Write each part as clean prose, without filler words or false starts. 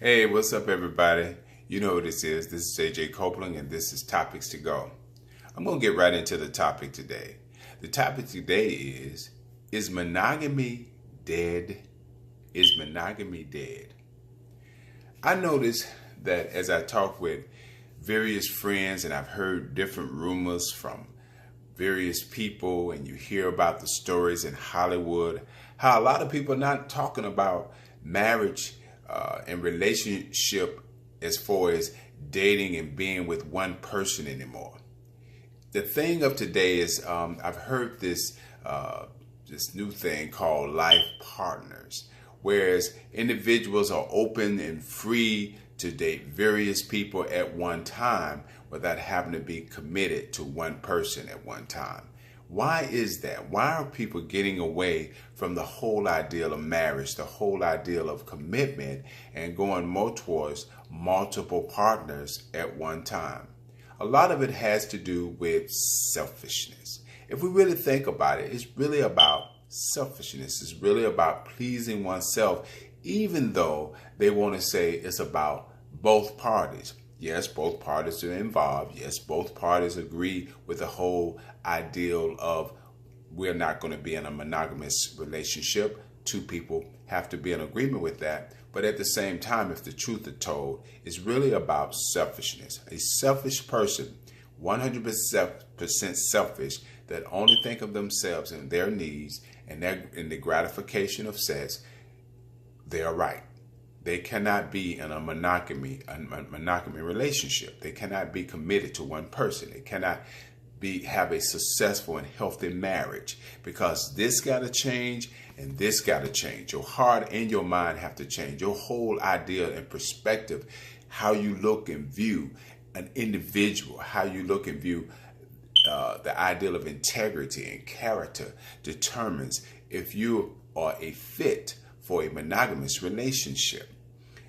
Hey, what's up, everybody? You know what this is. This is AJ Copeland, and this is Topics to Go. I'm going to get right into the topic today. The topic today is monogamy dead? Is monogamy dead? I notice that as I talk with various friends, and I've heard different rumors from various people, and you hear about the stories in Hollywood, how a lot of people are not talking about marriage and relationship as far as dating and being with one person anymore. The thing of today is I've heard this new thing called life partners, whereas individuals are open and free to date various people at one time without having to be committed to one person at one time. Why is that? Why are people getting away from the whole ideal of marriage, the whole ideal of commitment, and going more towards multiple partners at one time? A lot of it has to do with selfishness. If we really think about it, it's really about selfishness. It's really about pleasing oneself, even though they want to say it's about both parties. Yes, both parties are involved. Yes, both parties agree with the whole ideal of we're not going to be in a monogamous relationship. Two people have to be in agreement with that. But at the same time, if the truth is told, it's really about selfishness. A selfish person, 100% selfish, that only think of themselves and their needs and the gratification of sex, they are right. They cannot be in a monogamy relationship. They cannot be committed to one person. They cannot have a successful and healthy marriage, because this got to change and this got to change. Your heart and your mind have to change. Your whole idea and perspective, how you look and view an individual, how you look and view the ideal of integrity and character determines if you are a fit for a monogamous relationship.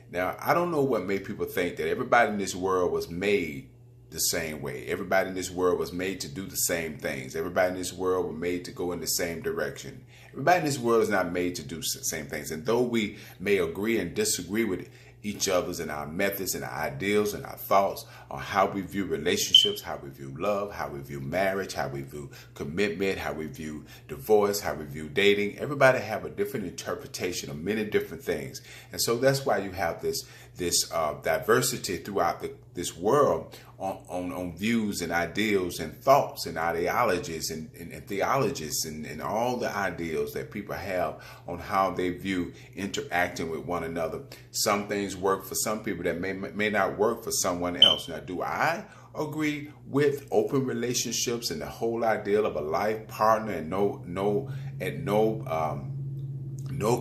Now, I don't know what made people think that everybody in this world was made the same way. Everybody in this world was made to do the same things. Everybody in this world was made to go in the same direction. Everybody in this world is not made to do the same things. And though we may agree and disagree with each other's and our methods and our ideals and our thoughts on how we view relationships, how we view love, how we view marriage, how we view commitment, how we view divorce, how we view dating, everybody have a different interpretation of many different things. And so that's why you have this diversity throughout this world on views and ideals and thoughts and ideologies and theologies and all the ideals that people have on how they view interacting with one another. Some things work for some people that may not work for someone else. Now, do I agree with open relationships and the whole ideal of a life partner and no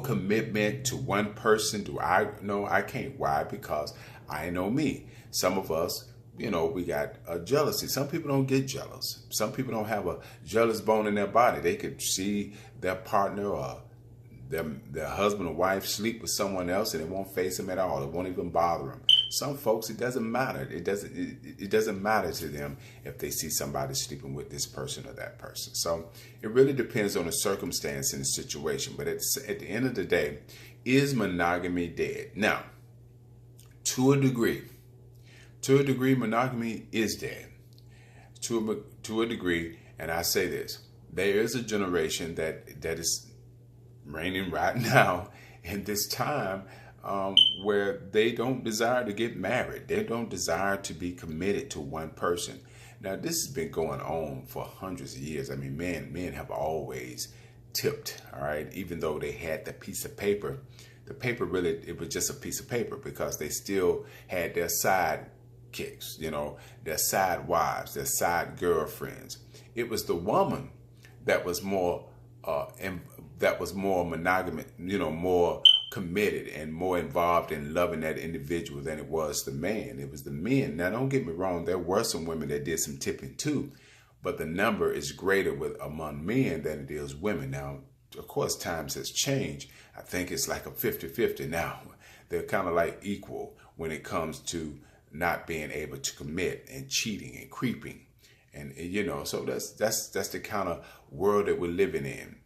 commitment to one person? Do I? No, I can't. Why? Because I know me. Some of us, we got jealousy. Some people don't get jealous. Some people don't have a jealous bone in their body. They could see their partner or their husband or wife sleep with someone else and it won't face them at all. It won't even bother them. Some folks, it doesn't matter. It doesn't matter to them if they see somebody sleeping with this person or that person. So it really depends on the circumstance and the situation. But at the end of the day, is monogamy dead? Now, to a degree, monogamy is dead. To a degree, and I say this, there is a generation that is reigning right now in this time where they don't desire to get married. They don't desire to be committed to one person. Now, this has been going on for hundreds of years. I mean, men have always tipped, all right? Even though they had the piece of paper, the paper really, it was just a piece of paper, because they still had their side kicks, their side wives, their side girlfriends. It was the woman that was more monogamous, more committed and more involved in loving that individual than it was the man. It was the men. Now, don't get me wrong. There were some women that did some tipping too, but the number is greater among men than it is women. Now, of course, times has changed. I think it's like a 50-50 now. They're kind of like equal when it comes to not being able to commit and cheating and creeping. And so that's the kind of world that we're living in.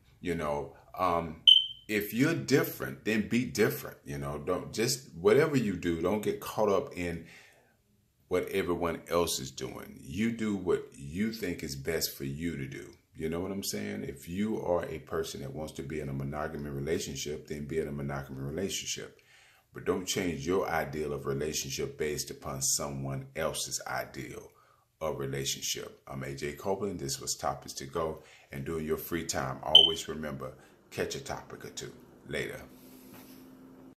if you're different, then be different. Don't just whatever you do, don't get caught up in what everyone else is doing. You do what you think is best for you to do. You know what I'm saying? If you are a person that wants to be in a monogamy relationship, then be in a monogamy relationship. But don't change your ideal of relationship based upon someone else's ideal of relationship. I'm AJ Copeland. This was Topics to Go. And during your free time, always remember, catch a topic or two. Later.